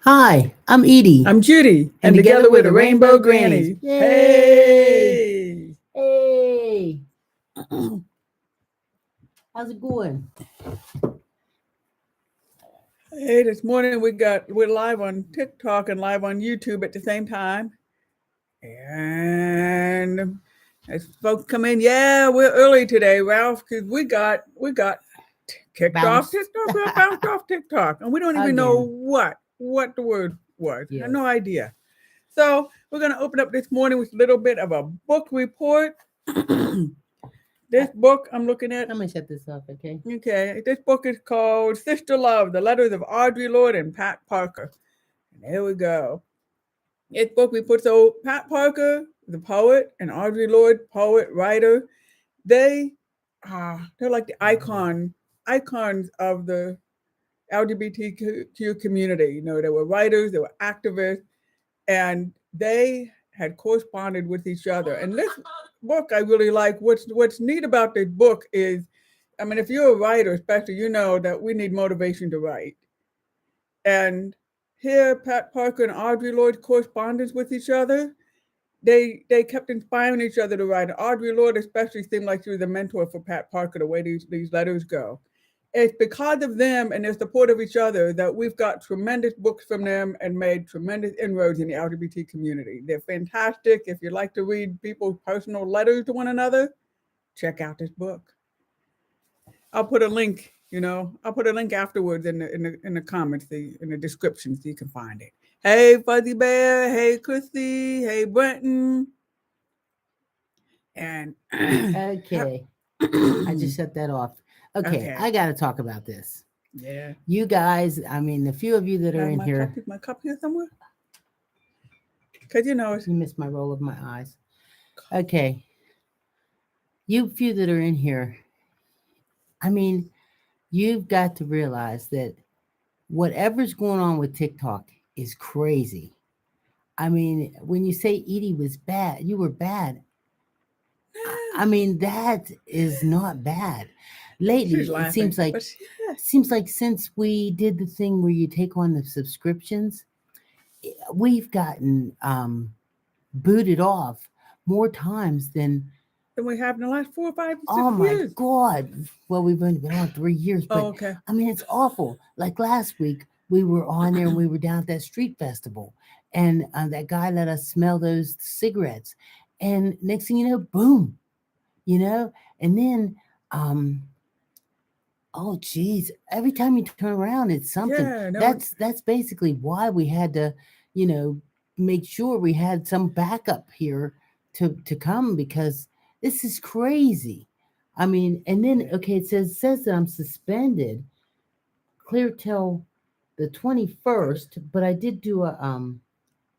Hi, I'm Edie. I'm Judy, and together we're the Rainbow Grannies. Hey! Hey! How's it going? Hey, this morning we're live on TikTok and live on YouTube at the same time. And as folks come in, yeah, we're early today, Ralph, because we got kicked off Bounce. TikTok. We got bounced off TikTok, and we don't even know Again. what the word was. I have Yes. no idea. So we're gonna open up this morning with a little bit of a book report. This book I'm looking at. I'm going to shut this off, okay? Okay, this book is called Sister Love: The Letters of Audre Lorde and Pat Parker. And there we go. This book we put so Pat Parker, the poet, and Audre Lorde, poet, writer, they they're like the icons of the LGBTQ community. You know, they were writers, they were activists, and they had corresponded with each other. And this book I really like. What's neat about this book is, I mean, if you're a writer, especially, you know that we need motivation to write. And here, Pat Parker and Audre Lorde correspondence with each other. They kept inspiring each other to write. And Audre Lorde especially seemed like she was a mentor for Pat Parker, the way these letters go. It's because of them and their support of each other that we've got tremendous books from them and made tremendous inroads in the LGBT community. They're fantastic. If you like to read people's personal letters to one another, check out this book. I'll put a link. I'll put a link afterwards in the comments, in the description, so you can find it. Hey, Fuzzy Bear. Hey, Christy. Hey, Brenton. And Okay. I just shut that off. Okay, I got to talk about this. Yeah. You guys, I mean, the few of you that are in here. My cup here somewhere? Because you missed my roll of my eyes. Okay. You few that are in here, I mean, you've got to realize that whatever's going on with TikTok is crazy. I mean, when you say Edie was bad, you were bad. I mean, that is not bad. Lately, it seems like since we did the thing where you take on the subscriptions, we've gotten booted off more times than we have in the last 4 or 5 6 oh my years. God. Well, we've only been on 3 years, but okay. I mean, it's awful. Like last week, we were on there and we were down at that street festival, and that guy let us smell those cigarettes, and next thing you know, boom, and then oh geez, every time you turn around, it's something. Yeah, no, that's basically why we had to, make sure we had some backup here to come, because this is crazy. I mean, and then okay, it says that I'm suspended clear till the 21st, but I did do a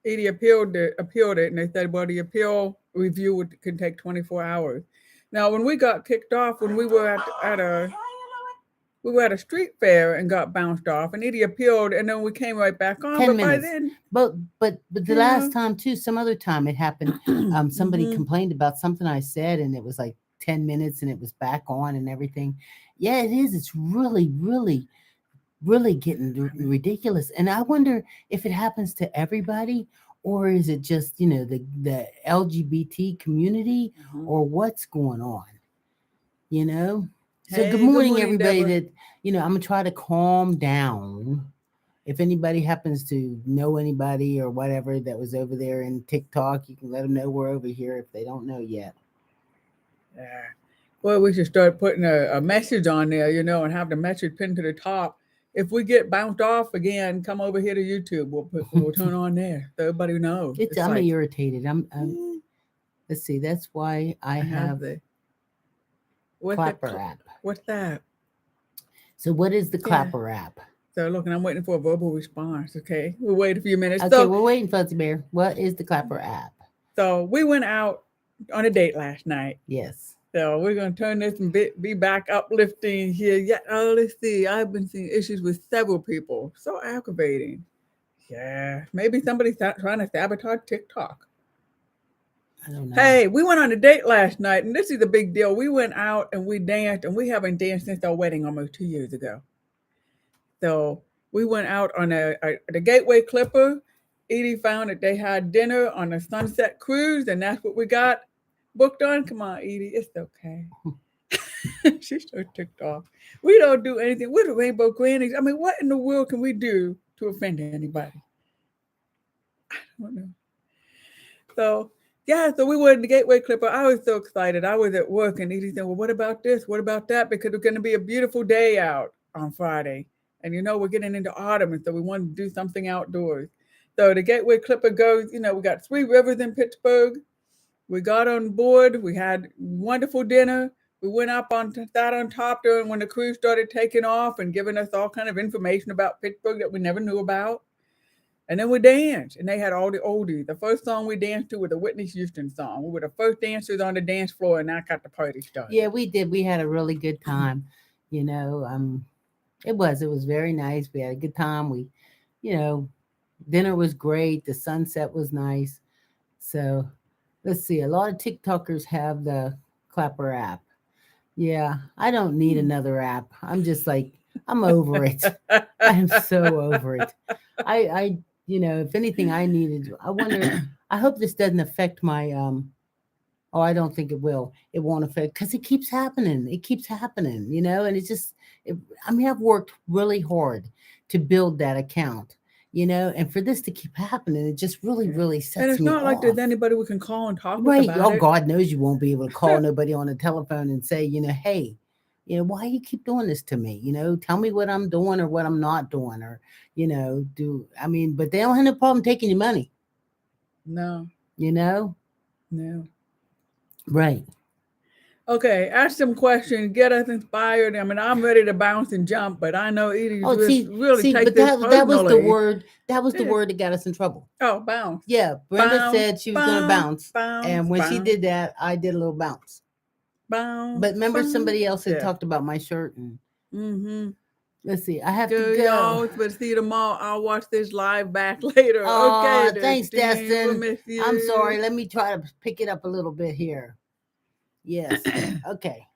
Edie appealed it, and they said, well, the appeal review can take 24 hours. Now, when we got kicked off, when we were at a street fair and got bounced off, and Edie appealed, and then we came right back on. 10 but minutes. By then, but the last time too, some other time it happened. Somebody complained about something I said, and it was like 10 minutes, and it was back on and everything. Yeah, it is. It's really, really, really getting ridiculous. And I wonder if it happens to everybody, or is it just the LGBT community, or what's going on? So good morning everybody. Deborah. That I'm gonna try to calm down. If anybody happens to know anybody or whatever that was over there in TikTok, you can let them know we're over here if they don't know yet. Yeah. Well, we should start putting a message on there, and have the message pinned to the top. If we get bounced off again, come over here to YouTube. We'll turn on there so everybody knows. I'm irritated. Let's see. That's why I have the Clapper app. What's that? So what is the Clapper app? So look, and I'm waiting for a verbal response. Okay, we'll wait a few minutes. Okay, we're waiting, Fuzzy Bear. What is the Clapper app? So we went out on a date last night. Yes. So we're gonna turn this and be back uplifting here. Yeah. Oh, let's see. I've been seeing issues with several people. So aggravating. Yeah. Maybe somebody's trying to sabotage TikTok. I don't know. Hey, we went on a date last night, and this is a big deal. We went out and we danced, and we haven't danced since our wedding almost 2 years ago. So We went out on the Gateway Clipper. Edie found that they had dinner on a Sunset Cruise, and that's what we got booked on. Come on, Edie, it's okay. She's so ticked off. We don't do anything. We're the Rainbow Grannies. I mean, what in the world can we do to offend anybody? I don't know. So, yeah, so we were in the Gateway Clipper. I was so excited. I was at work, and Edie said, well, what about this? What about that? Because it's going to be a beautiful day out on Friday. And we're getting into autumn, and so we wanted to do something outdoors. So the Gateway Clipper goes, we got 3 rivers in Pittsburgh. We got on board. We had wonderful dinner. We went up sat on top during when the cruise started taking off and giving us all kind of information about Pittsburgh that we never knew about. And then we danced, and they had all the oldies. The first song we danced to was a Whitney Houston song. We were the first dancers on the dance floor, and that got the party started. Yeah, we did. We had a really good time. It was very nice. We had a good time. Dinner was great. The sunset was nice. So let's see. A lot of TikTokers have the Clapper app. Yeah, I don't need another app. I'm just like, I'm over it. I'm so over it. If anything I needed, I wonder, I hope this doesn't affect my, oh, I don't think it will. It won't affect, because it keeps happening. It keeps happening, and it's just, I've worked really hard to build that account, and for this to keep happening, it just really, really sets me off. And it's not like there's anybody we can call and talk right. about it. God knows you won't be able to call nobody on the telephone and say, hey, why you keep doing this to me? Tell me what I'm doing or what I'm not doing, or, but they don't have no problem taking your money. No. No. Right. Okay, ask some questions, get us inspired. I mean, I'm ready to bounce and jump, but I know Edie really take but this that was the personally. word. That was the word that got us in trouble. Oh, bounce. Yeah, Brenda Bounce, said she was going to bounce, and when she bounce. did that, I did a little bounce. Bounce. But remember, bounce. somebody else had talked about my shirt, and let's see, I have to go. Y'all, but see you tomorrow. I'll watch this live back later. Oh, Okay, thanks, Destin. Destin. We'll miss you. I'm sorry. Let me try to pick it up a little bit here. Yes. Okay.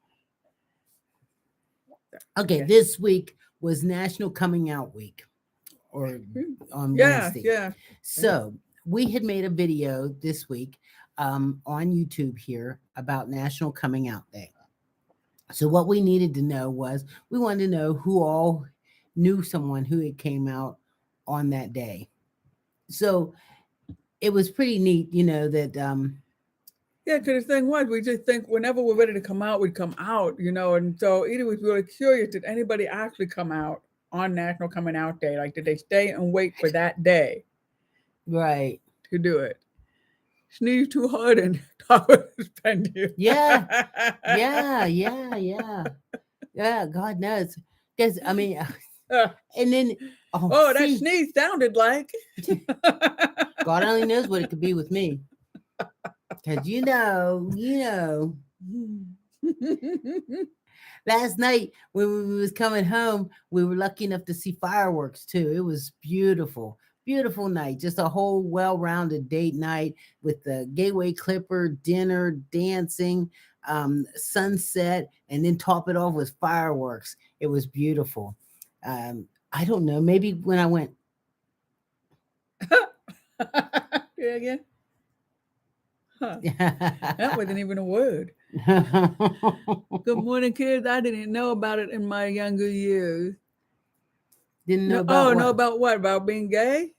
Okay. This week was National Coming Out Week, or on Wednesday. Yeah. So we had made a video this week on YouTube here about National Coming Out Day. So what we needed to know was, we wanted to know who all knew someone who had came out on that day. So it was pretty neat, that yeah, because the thing was, we just think whenever we're ready to come out, we'd come out, and so Edie was really curious, did anybody actually come out on National Coming Out Day? Like, did they stay and wait for that day? Right. To do it. Sneeze too hard and talk will suspend you. Yeah. God knows. Because, and then, that sneeze sounded like. God only knows what it could be with me. Because last night when we was coming home, we were lucky enough to see fireworks too. It was beautiful. Beautiful night, just a whole well-rounded date night with the Gateway Clipper, dinner, dancing, sunset, and then top it off with fireworks. It was beautiful. I don't know, maybe when I went. Yeah, again. Huh. That wasn't even a word. Good morning, kids. I didn't know about it in my younger years. Didn't know about what? Know about what? About being gay?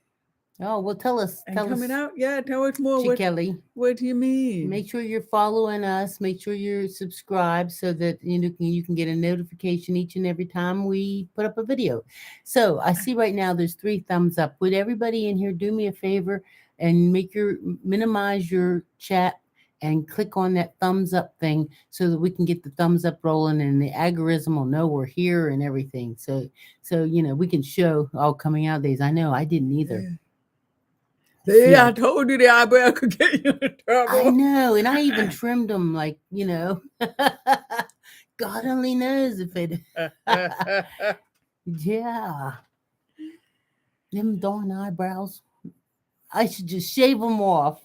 Oh, well, tell us. And coming out? Yeah, tell us more. Kelly. What do you mean? Make sure you're following us. Make sure you're subscribed so that you can get a notification each and every time we put up a video. So I see right now there's 3 thumbs up. Would everybody in here do me a favor and minimize your chat and click on that thumbs up thing so that we can get the thumbs up rolling and the algorithm will know we're here and everything. So we can show all coming out days. I know I didn't either. Yeah. See, I told you the eyebrow could get you in trouble. I know, and I even trimmed them like, God only knows if it. Yeah. Them darn eyebrows. I should just shave them off.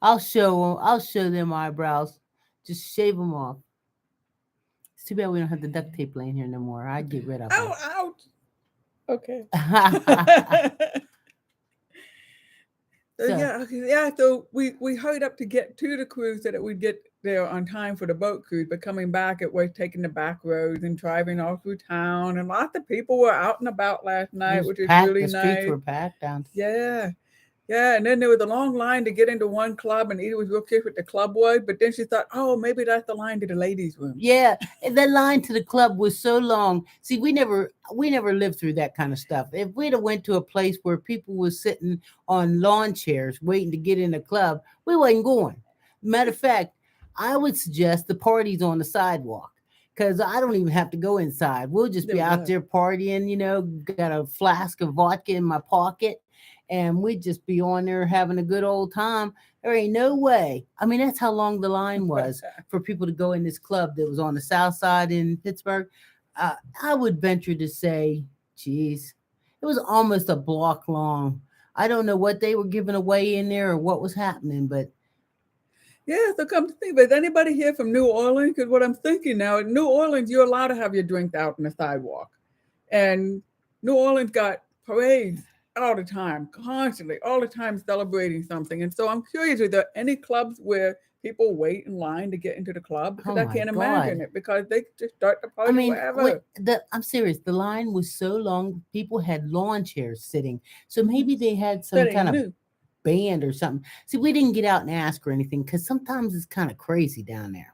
I'll show them eyebrows. Just shave them off. It's too bad we don't have the duct tape laying here no more. I'd get rid of them. Ouch. Okay. So So, yeah, okay, yeah. So we hurried up to get to the cruise so that we'd get there on time for the boat cruise. But coming back, it was taking the back roads and driving all through town. And lots of people were out and about last it night, was which is packed. really The streets nice. were packed down. Yeah, yeah. And then there was a long line to get into one club, and Edie was real curious what the club was. But then she thought, oh, maybe that's the line to the ladies' room. Yeah, and that line to the club was so long. See, we never lived through that kind of stuff. If we'd have went to a place where people was sitting on lawn chairs waiting to get in a club, we wasn't going. Matter of fact, I would suggest the parties on the sidewalk because I don't even have to go inside. We'll just There be we out go. there partying. Got a flask of vodka in my pocket, and we'd just be on there having a good old time. There ain't no way. I mean, that's how long the line was for people to go in this club that was on the south side in Pittsburgh. I would venture to say, geez, it was almost a block long. I don't know what they were giving away in there or what was happening, but Yeah, so come to think, but is anybody here from New Orleans? Because what I'm thinking now, in New Orleans, you're allowed to have your drinks out on the sidewalk. And New Orleans got parades all the time, constantly, all the time celebrating something. And so I'm curious, are there any clubs where people wait in line to get into the club? Because oh I my can't imagine God. it because they just start the I party mean, wherever. I'm serious. The line was so long, people had lawn chairs sitting. So Mm-hmm. maybe they had some That ain't kind of new. band or something. See, we didn't get out and ask or anything because sometimes it's kind of crazy down there.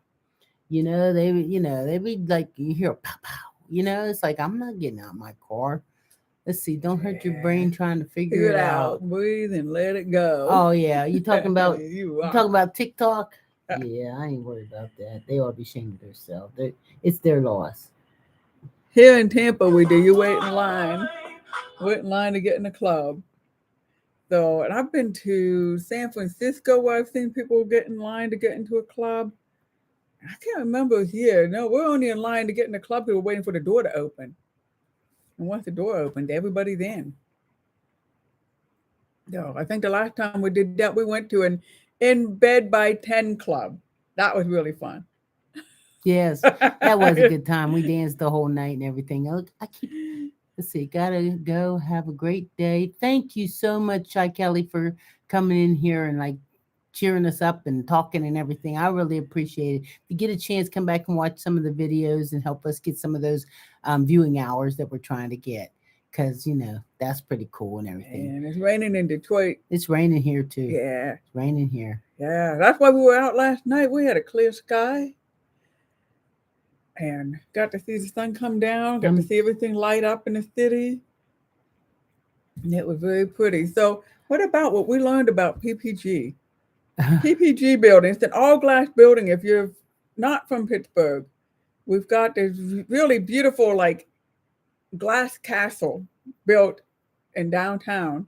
They be like you hear a pow pow. It's like I'm not getting out my car. Let's see, don't hurt your Yeah. brain trying to figure Figure it it out. out, breathe and let it go. Oh yeah, you talking about You you rock. talking about TikTok? Yeah, I ain't worried about that. They ought to be ashamed of themselves. It's their loss. Here in Tampa, we do. You wait in line to get in the club. So, and I've been to San Francisco where I've seen people get in line to get into a club. I can't remember here. No, we're only in line to get in the club because we're waiting for the door to open. And once the door opened, everybody's in. So I think the last time we did that, we went to an in bed by 10 club. That was really fun. Yes, that was a good time. We danced the whole night and everything. I keep let's see, gotta go. Have a great day. Thank you so much, Shy Kelly, for coming in here and like cheering us up and talking and everything. I really appreciate it. If you get a chance, come back and watch some of the videos and help us get some of those viewing hours that we're trying to get. Because, that's pretty cool and everything. And it's raining in Detroit. It's raining here too. Yeah. It's raining here. Yeah. That's why we were out last night. We had a clear sky and got to see the sun come down, got to Um, see everything light up in the city. And it was very pretty. So, what about what we learned about PPG? PPG building, it's an all glass building. If you're not from Pittsburgh, we've got this really beautiful, like, glass castle built in downtown.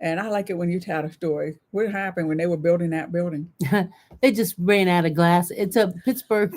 And I like it when you tell the story. What happened when they were building that building? they just ran out of glass. It's a Pittsburgh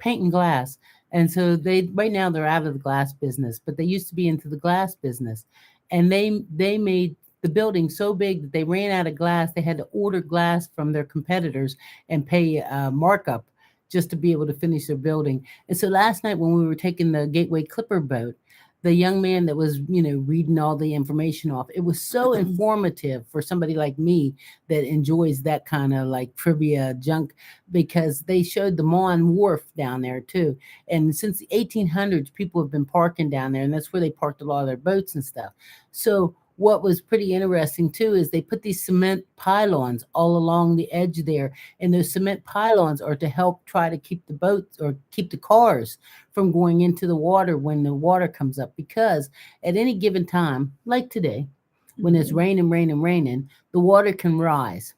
paint and glass. And so they right now they're out of the glass business, but they used to be into the glass business. And they made the building so big that they ran out of glass. They had to order glass from their competitors and pay a markup just to be able to finish their building. And so last night when we were taking the Gateway Clipper boat, the young man that was, reading all the information off, it was so informative for somebody like me that enjoys that kind of like trivia junk because they showed the Mon Wharf down there too. And since the 1800s, people have been parking down there, and that's where they parked a lot of their boats and stuff. So what was pretty interesting too is they put these cement pylons all along the edge there, and those cement pylons are to help try to keep the boats or keep the cars from going into the water when the water comes up, because at any given time, like today, when it's Mhm. raining, the water can rise.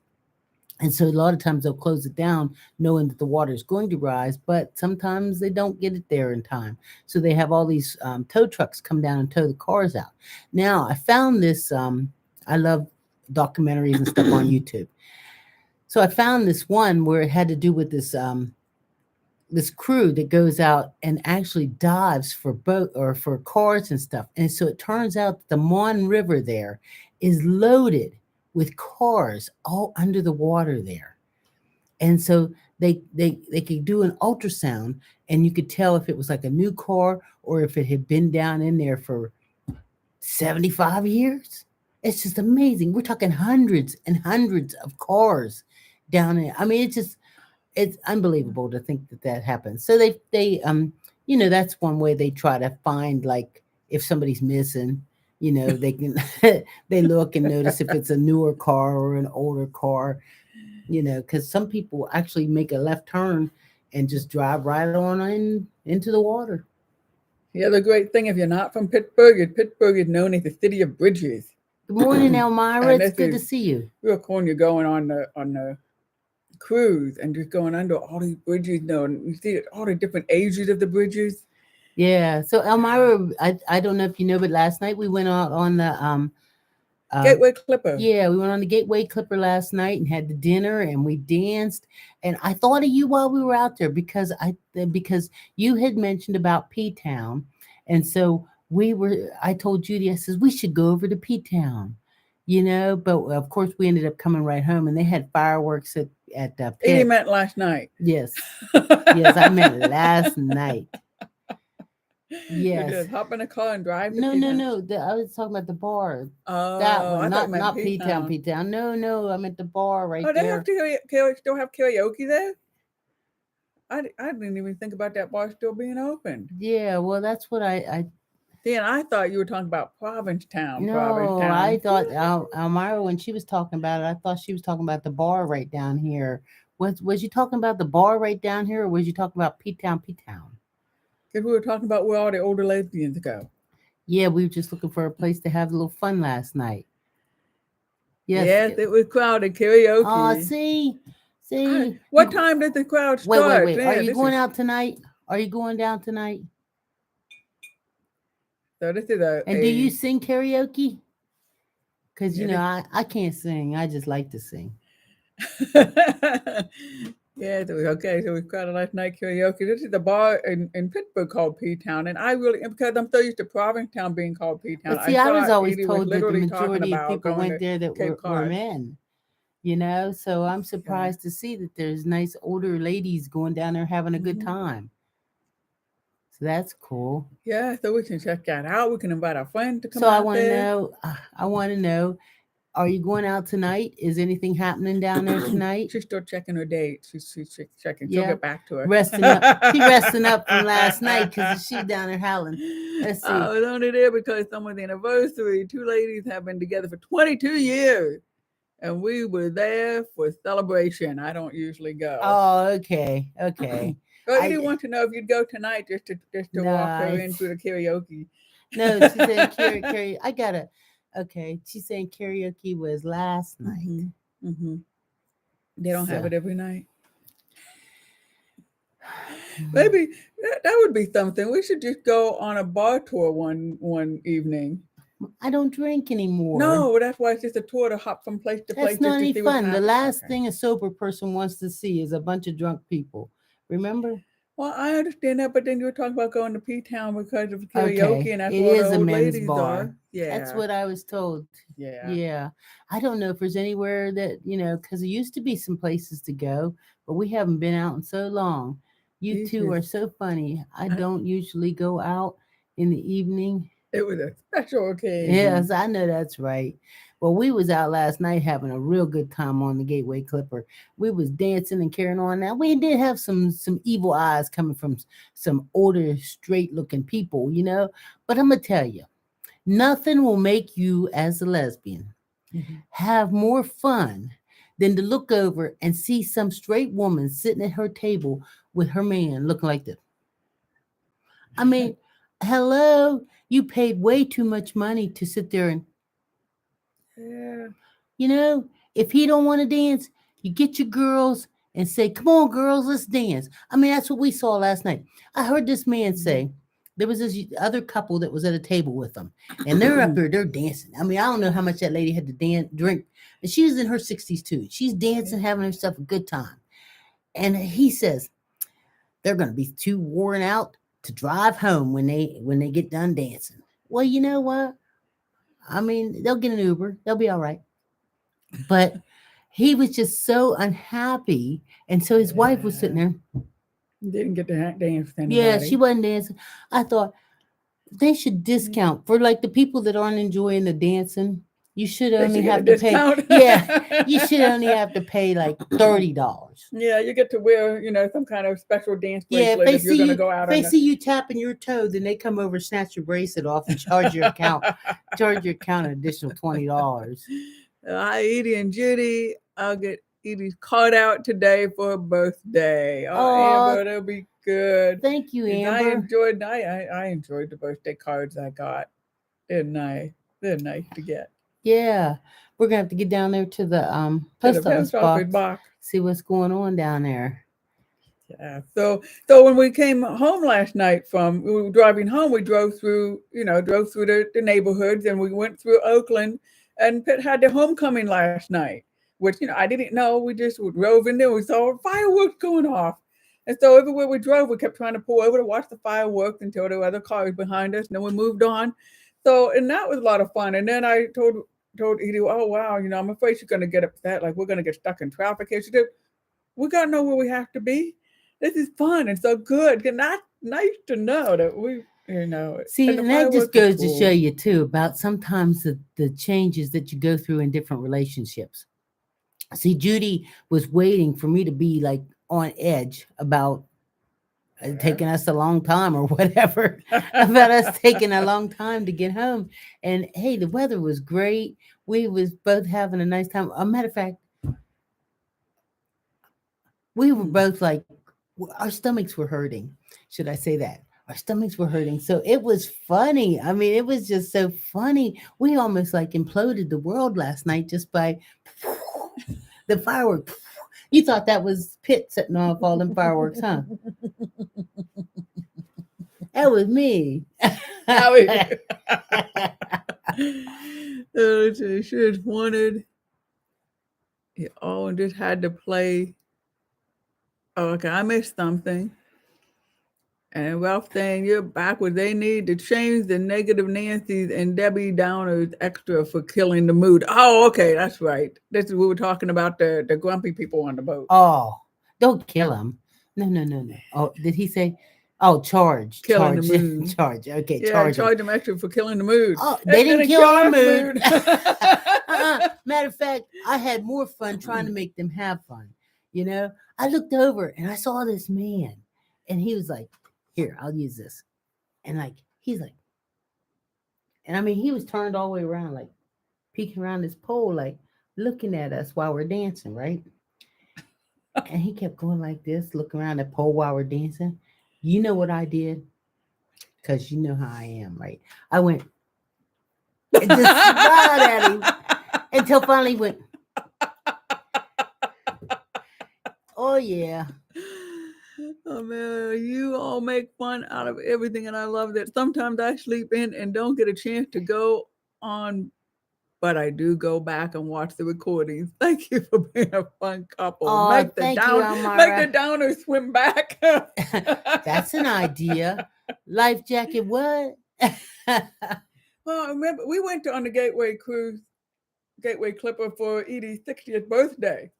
And so a lot of times they'll close it down knowing that the water is going to rise, but sometimes they don't get it there in time. So they have all these tow trucks come down and tow the cars out. Now, I found this, I love documentaries and stuff on YouTube. So I found this one where it had to do with this crew that goes out and actually dives for boat or for cars and stuff. And so it turns out that the Mon River there is loaded with cars all under the water there. And so they could do an ultrasound and you could tell if it was like a new car or if it had been down in there for 75 years. It's just amazing. We're talking hundreds and hundreds of cars down there. I mean, it's unbelievable to think that that happens. So that's one way they try to find, like, if somebody's missing, they can they look and notice if it's a newer car or an older car, because some people actually make a left turn and just drive right on into the water. The other great thing, if you're not from Pittsburgh is known as the city of bridges. Good morning, Elmira. And It's this good to is see you. real cool when you're going on the cruise and just going under all these bridges. And you see all the different ages of the bridges. Yeah. So Elmira, I don't know if you know, but last night we went out on the Gateway Clipper. yeah, we went on the Gateway Clipper last night and had the dinner and we danced. And I thought of you while we were out there because you had mentioned about P Town, and so I told Judy, I says we should go over to P Town, But of course we ended up coming right home, and they had fireworks at the Edie pit. meant last night. Yes, yes, I meant last night. You Yes. just hop in a car and drive to No, P-Town. no, no. I was talking about the bar. Oh, That one, I thought you meant not P Town, P-Town. P Town. No, no, I'm at the bar right Oh, they there. have still have karaoke there? I didn't even think about that bar still being open. Yeah, well, that's what I Then I thought you were talking about Provincetown. no, I Provincetown. thought Elmira, when she was talking about it, I thought she was talking about the bar right down here. Was you talking about the bar right down here, or was you talking about P Town, P Town? Because we were talking about where all the older lesbians go. Yeah, we were just looking for a place to have a little fun last night. Yes, it was crowded karaoke. Oh, see. What time did the crowd Wait. start? Are you going out tonight? Are you going down tonight? So this is a. And do you sing karaoke? Because Yeah, I can't sing. I just like to sing. Yeah, so okay. So we crowded last night karaoke. This is the bar in Pittsburgh called P Town, and I really, because I'm so used to Provincetown being called P Town. But see, I was thought always Edie was told that the literally talking majority of about people going went to there that Cape were Cod. men. So I'm surprised to see that there's nice older ladies going down there having a good Mhm. time. So that's cool. Yeah, so we can check that out. We can invite our friend to come So I out want to there. know. I want to know. Are you going out tonight? Is anything happening down there tonight? She's still checking her date. She's checking. She'll Yeah, get back to her. resting up. She resting up from last night because she's down there howling. Let's see. I was only there because someone's anniversary. Two ladies have been together for 22 years. And we were there for celebration. I don't usually go. Oh, okay, okay. But I didn't want to know if you'd go tonight just to No, walk her in through the karaoke. No, she's saying karaoke. I gotta. Okay, she's saying karaoke was last night. Mm-hmm. They don't have So. it every night. Maybe that would be something. We should just go on a bar tour one evening. I don't drink anymore. No, that's why it's just a tour to hop from place to place. That's not just to any see what's fun. The happening. last Okay. thing a sober person wants to see is a bunch of drunk people. Remember? Well, I understand that, but then you were talking about going to P Town because of karaoke, Okay, and that's it where is the a old men's ladies bar. are. Yeah, That's what I was told. Yeah. Yeah. I don't know if there's anywhere that, because there used to be some places to go, but we haven't been out in so long. You This two is- are so funny. I don't usually go out in the evening. It was a special occasion. Yes, I know that's right. Well, we was out last night having a real good time on the Gateway Clipper. We was dancing and carrying on. Now we did have some evil eyes coming from some older, straight-looking people, But I'm gonna tell you, nothing will make you, as a lesbian, have more fun than to look over and see some straight woman sitting at her table with her man looking like this. I mean, hello, you paid way too much money to sit there and, Yeah. If he don't want to dance, you get your girls and say, come on, girls, let's dance. I mean, that's what we saw last night. I heard this man say, there was this other couple that was at a table with them, and they're up there, they're dancing. I mean, I don't know how much that lady had to drink, and she was in her 60s too. She's dancing, having herself a good time. And he says, they're going to be too worn out to drive home when they get done dancing. Well, you know what? I mean, they'll get an Uber. They'll be all right. But he was just so unhappy. And so his wife was sitting there. Didn't get to dance with anybody. Yeah, she wasn't dancing. I thought, they should discount for like the people that aren't enjoying the dancing. You should They only should get a have to pay. discount. Yeah, you should only have to pay like $30. Yeah, you get to wear, some kind of special dance Yeah, if bracelet they if you're see going to you, go if out they on see you tapping your toe, then they come over, snatch your bracelet off, and charge your account an additional $20. Hi, Edie and Judy. I'll get Edie's card out today for her birthday. Oh, Oh, Amber, that'll be good. thank you, And Amber. I enjoyed the birthday cards I got, didn't I? They're nice to get. Yeah, we're gonna have to get down there to the To the post office post office box, box. see what's going on down there. Yeah. So when we came home last night we were driving home, we drove through the neighborhoods, and we went through Oakland, and Pitt had their homecoming last night, which, I didn't know. We just drove in there, we saw fireworks going off. And so everywhere we drove, we kept trying to pull over to watch the fireworks until there were other cars behind us, and then we moved on. So, and that was a lot of fun. And then I told Edie, oh wow, I'm afraid she's gonna get upset, like we're gonna get stuck in traffic here. She said, we gotta know where we have to be. This is fun and so good. And that's nice to know that See, and the and that just fireworks is goes to show cool. you too about sometimes the changes that you go through in different relationships. See, Judy was waiting for me to be like on edge about taking us a long time or whatever, about us taking a long time to get home. And hey, the weather was great. We was both having a nice time. A matter of fact, we were both like, our stomachs were hurting. Should I say that? Our stomachs were hurting. So it was funny. I mean, it was just so funny. We almost like imploded the world last night just by the fireworks. You thought that was Pitt setting off all them fireworks, huh? That was me. Now we she just wanted it all and just had to play. Oh, okay, I missed something. And Ralph saying you're backwards. They need to change the negative Nancy's and Debbie Downers extra for killing the mood. Oh, okay, that's right. This is we were talking about the grumpy people on the boat. Oh, don't kill him. No, no, no, no. Oh, did he say? Oh, Killing the charge, mood. charge. Okay, Yeah, charge him. charge them extra for killing the mood. Oh, they didn't It kill our our mood. Matter of fact, I had more fun trying to make them have fun. I looked over and I saw this man, and he was like, "Here, I'll use this," and like he's like, and I mean, he was turned all the way around, like peeking around this pole, like looking at us while we're dancing, right? And he kept going like this, looking around the pole while we're dancing. You know what I did? Because you know how I am, right? I went and just smiled at him until finally he went, "Oh yeah." Oh man, you all make fun out of everything, and I love that. Sometimes I sleep in and don't get a chance to go on, but I do go back and watch the recordings. Thank you for being a fun couple. Oh, thank you, Make the Elmira. downers swim back. That's an idea. Life jacket, what? Well, I remember we went on the Gateway cruise, Gateway Clipper for Edie's 60th birthday,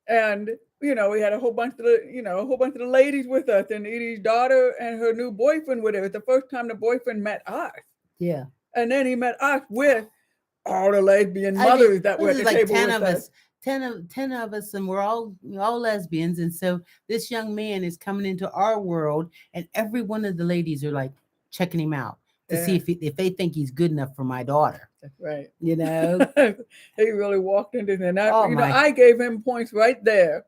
and we had a whole bunch of the ladies with us, and Edie's daughter and her new boyfriend with her. It was the first time the boyfriend met us, Yeah. and then he met us with all the lesbian I mean, mothers that were at this the is like table 10 with of us. us. 10 of us, and we're all lesbians. And so this young man is coming into our world, and every one of the ladies are like checking him out to see if they think he's good enough for my daughter. That's right. He really walked into there. Oh, I gave him points right there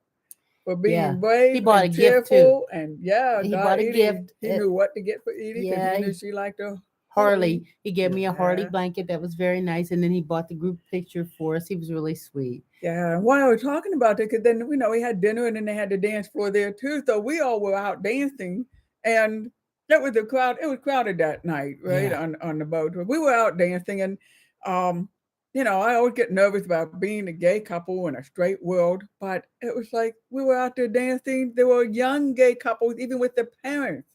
for being brave. He bought and a gift too. cheerful, and He bought a Edie, gift. He knew what to get for Edie because Yeah, he knew she liked her Harley. He gave me a Harley Yeah. blanket that was very nice, and then he bought the group picture for us. He was really sweet. Yeah, and while we're talking about that, because then we had dinner and then they had the dance floor there too. So we all were out dancing, and that was a crowd. It was crowded that night, right Yeah. on the boat. We were out dancing, and I always get nervous about being a gay couple in a straight world, but it was like we were out there dancing. There were young gay couples, even with their parents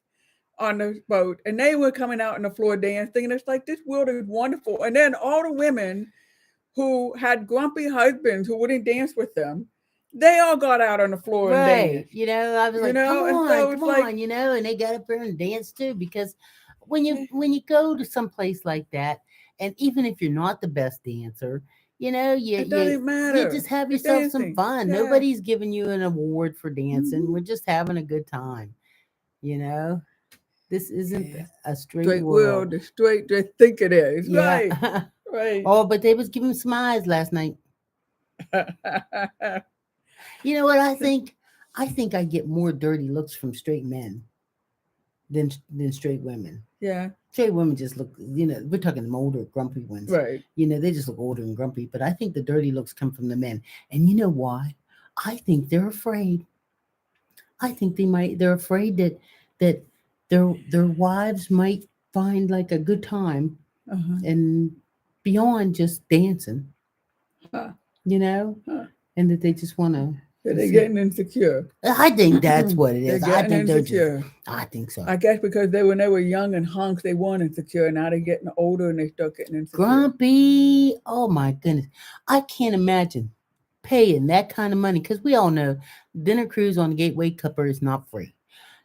on the boat, and they were coming out on the floor dancing. And it's like this world is wonderful. And then all the women who had grumpy husbands who wouldn't dance with them, they all got out on the floor and Right. danced. I was like, and so come it's on, like, and they got up there and danced too, because when you go to some place like that, and even if you're not the best dancer, It you doesn't you just matter. have You're yourself some dancing. fun. Yeah. Nobody's giving you an award for dancing. Hmm. We're just having a good time. You know, this isn't Yeah. a straight Straight will, world. the straight they think it is. Yeah. Right. Right. Oh, but they was giving some eyes last night. You know what I think? I think I get more dirty looks from straight men than straight women. Yeah. Straight women just look, we're talking them older, grumpy ones. Right. They just look older and grumpy. But I think the dirty looks come from the men. And you know why? I think they're afraid. I think they're afraid that their wives might find like a good time Uh-huh. and beyond just dancing, Huh. you know, Huh. and that they just want So to they're see. getting insecure. I think that's what it They're is. I getting think they're just. insecure. I think so. I guess because when they were young and hunks, they weren't insecure. Now they're getting older and they start getting insecure. Grumpy. Oh my goodness. I can't imagine paying that kind of money because we all know dinner cruise on the Gateway Clipper is not free.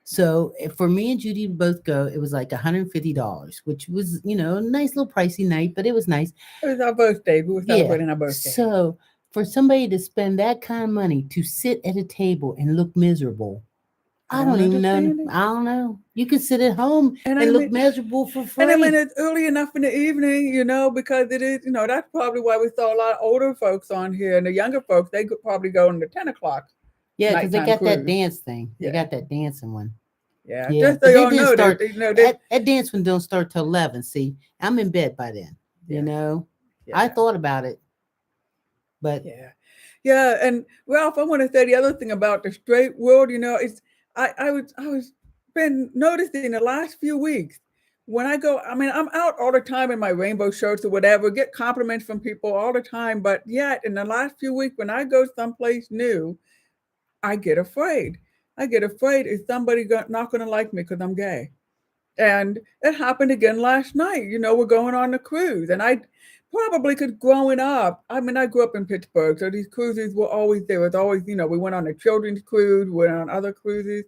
So for me and Judy to both go, it was like $150, which was, a nice little pricey night, but it was nice. It was our birthday. We were Yeah. celebrating our birthday. So for somebody to spend that kind of money to sit at a table and look miserable, I don't even know. understand it. I don't know. You can sit at home And and I look mean, miserable for and I mean, free. it's early enough in the evening, because it is, that's probably why we saw a lot of older folks on here. And the younger folks, they could probably go on the 10 o'clock Yeah, because they nighttime got that cruise. dance thing. They Yeah. got that dancing one. Yeah. Yeah, Just so but they y'all didn't know that, start. they, That dance one don't start till 11. See, I'm in bed by then. yeah. I Yeah. thought about it, but Yeah. Yeah. And Ralph, I want to say the other thing about the straight world, it's, I was been noticing the last few weeks when I go, I mean, I'm out all the time in my rainbow shirts or whatever, get compliments from people all the time. But yet in the last few weeks, when I go someplace new, I get afraid. I get afraid is somebody not going to like me because I'm gay. And it happened again last night. We're going on a cruise. And I probably could growing up. I mean, I grew up in Pittsburgh. So these cruises were always there. Was always, we went on a children's cruise, we went on other cruises.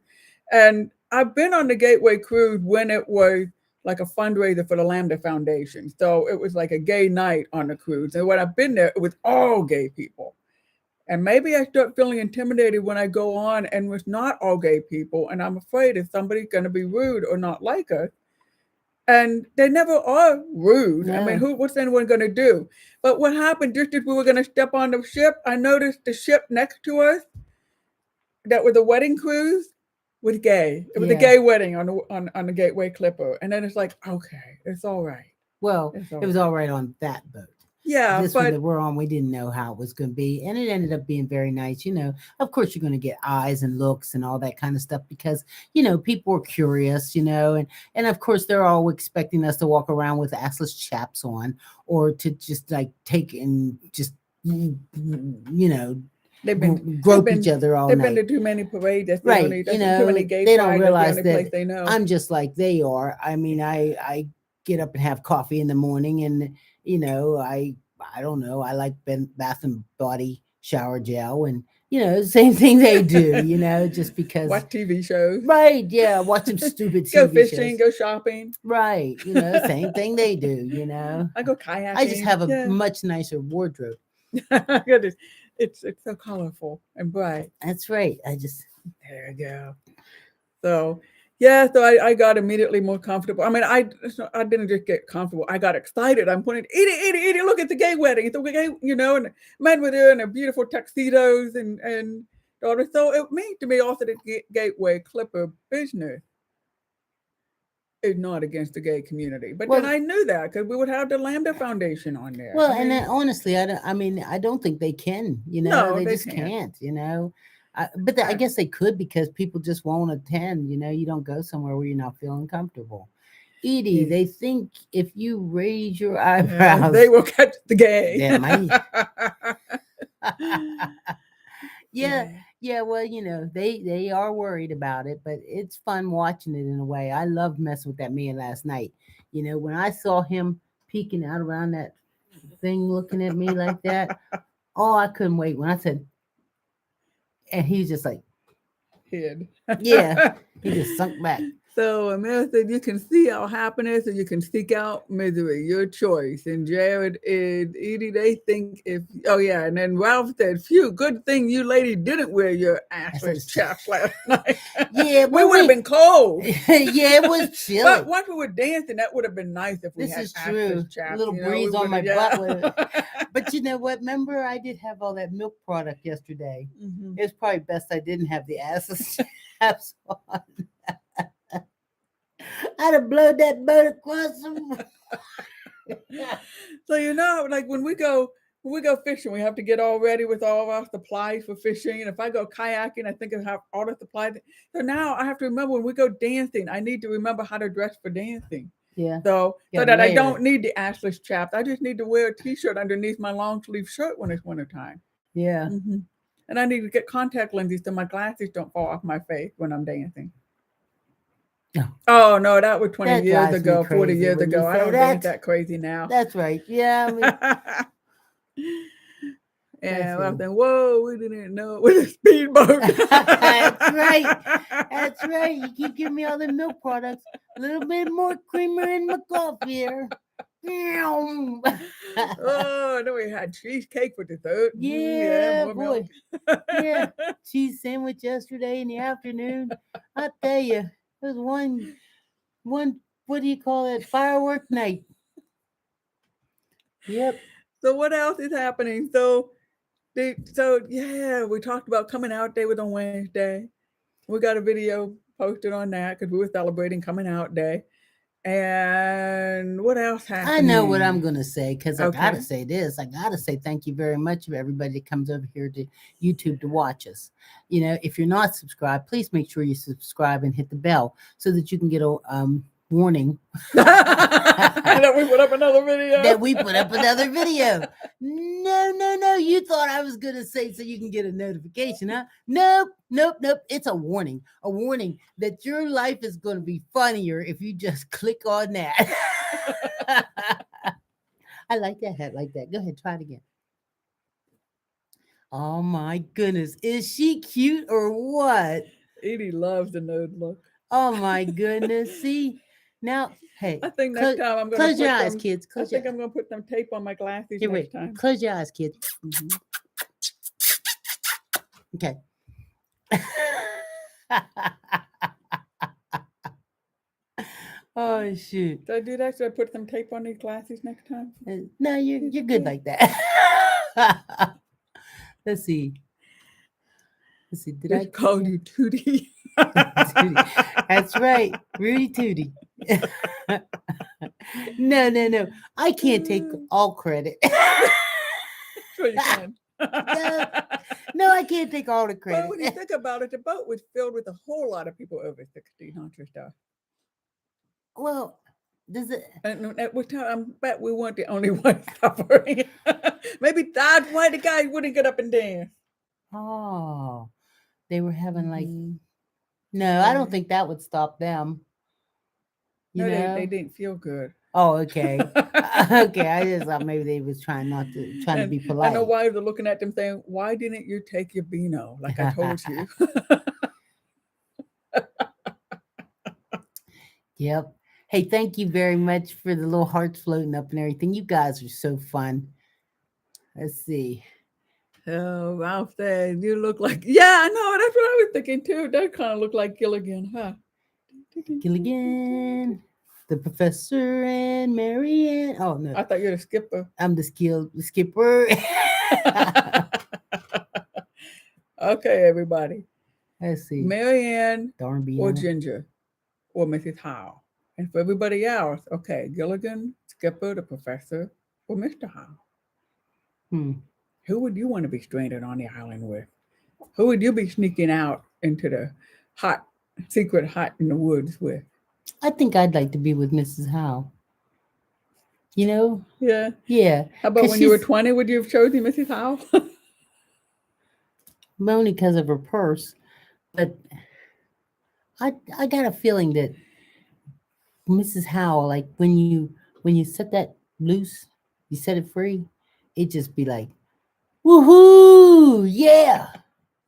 And I've been on the Gateway cruise when it was like a fundraiser for the Lambda Foundation. So it was like a gay night on the cruise. And when I've been there, it was all gay people. And maybe I start feeling intimidated when I go on and it's not all gay people. And I'm afraid if somebody's going to be rude or not like us. And they never are rude. I mean, no. what's anyone going to do? But what happened just as we were going to step on the ship, I noticed the ship next to us that was a wedding cruise was gay. It was a Yeah. gay wedding on the Gateway Clipper. And then it's like, okay, it's all right. Well, It's it was right. all right on that boat. Yeah, This one but that we're on, we didn't know how it was going to be, and it ended up being very nice. Of course, you're going to get eyes and looks and all that kind of stuff because people are curious, and of course they're all expecting us to walk around with assless chaps on or to just like take and just they've been grope each other all they've been night. to too many parades. That's the Right. only that's too many gay They don't prides. That's the realize only that place they know. I'm just like they are. I mean, I get up and have coffee in the morning and I don't know. I like Bath and Body shower gel and same thing they do, just because Watch TV shows. right, yeah, watch some stupid Go TV fishing, shows. go shopping. Right, same thing they do. I go I just kayaking. have a Yeah. much nicer wardrobe. It's so colorful and bright. That's right. I just There you go. So yeah, so I got immediately more comfortable. I mean, I didn't just get comfortable. I got excited. I'm pointing, eat it. Look at the gay wedding. It's a gay, and the men were there in their beautiful tuxedos and daughters. So it means to me also the Gateway Clipper business is not against the gay community. But then well, I knew that because we would have the Lambda Foundation on there. well, I and mean, honestly, I don't think they can. no, They they just can't. can't. But I guess they could because people just won't attend. You don't go somewhere where you're not feeling comfortable. Edie, Yeah. they think if you raise your Yeah, eyebrows, they will catch the gay. that might. Yeah, Yeah. yeah. Well, they are worried about it, but it's fun watching it in a way. I loved messing with that man last night. When I saw him peeking out around that thing, looking at me like that, oh, I couldn't wait. When I said, and he was just like, Hid. yeah, he just sunk back. So Amanda said, you can see out happiness or you can seek out misery. Your choice. And Jared and Edie, they think if, oh yeah. And then Ralph said, phew, good thing you lady didn't wear your assless chaps last night. Yeah, we would have been cold. Yeah, it was chilly. But once we were dancing, that would have been nice if we had assless chaps. A little breeze on my butt. But you know what? Remember, I did have all that milk product yesterday. Mm-hmm. It was probably best I didn't have the assless chaps on. I'd have blown that boat across them. So like when we go fishing, we have to get all ready with all of our supplies for fishing. And if I go kayaking, I think I have all the supplies. So now I have to remember when we go dancing, I need to remember how to dress for dancing. Yeah. So that I don't need the assless chaps. I just need to wear a t-shirt underneath my long sleeve shirt when it's wintertime. Yeah. Mm-hmm. And I need to get contact lenses so my glasses don't fall off my face when I'm dancing. Oh no, that was 20 years ago, 40 years ago. I don't dance that crazy now. That's right. Yeah. And I was thinking, whoa, we didn't know it was a speedboat. That's right. That's right. You keep giving me all the milk products. A little bit more creamer in my coffee here. Oh, no, we had cheesecake for dessert. Yeah, boy. Yeah, cheese sandwich yesterday in the afternoon. I tell you, it was one. What do you call it? Firework night. Yep. So what else is happening? So yeah, we talked about coming out day was on Wednesday. We got a video posted on that because we were celebrating coming out day. And what else happened? I know what I'm going to say because I got to say this. I got to say thank you very much to everybody that comes over here to YouTube to watch us. If you're not subscribed, please make sure you subscribe and hit the bell so that you can get a warning that we put up another video. No. You thought I was going to say so you can get a notification, huh? Nope. It's a warning that your life is going to be funnier if you just click on that. I like that hat like that. Go ahead, try it again. Oh my goodness. Is she cute or what? Edie loves the nude look. Oh my goodness. See? Now, hey, I think next time I'm going to close your eyes, kids. I'm going to put some tape on my glasses next time. Close your eyes, kids. Mm-hmm. Okay. Oh shoot! Should I do that? Should I put some tape on these glasses next time? No, you're good like that. Let's see. Did I call you Tootie? That's right, Rudy Tootie. No. I can't take all credit. Sure you can. No, I can't take all the credit. But when you think about it, the boat was filled with a whole lot of people over 60, not your stuff. Well, does it? I bet we weren't the only ones suffering. Maybe that's why the guys wouldn't get up and dance. Oh, they were having like. No, I don't think that would stop them. They didn't feel good. Oh, okay. Okay, I just thought maybe they was trying to be polite. I know wives are looking at them saying, "Why didn't you take your Beano like I told you?" Yep. Hey, thank you very much for the little hearts floating up and everything. You guys are so fun. Let's see. Oh, Ralph said, you look like... Yeah, I know. That's what I was thinking, too. That kind of looked like Gilligan, huh? Gilligan, the professor, and Marianne. Oh, no. I thought you were the skipper. I'm the skipper. Okay, everybody. Let's see. Marianne or Ginger or Mrs. Howe. And for everybody else, okay, Gilligan, Skipper, the professor, or Mr. Howe. Who would you want to be stranded on the island with? Who would you be sneaking out into the secret hut in the woods with? I think I'd like to be with Mrs. Howe. Yeah. Yeah. How about when you were 20, would you have chosen Mrs. Howe? Only because of her purse. But I got a feeling that Mrs. Howe, like when you set that loose, you set it free, it just be like, woohoo, yeah.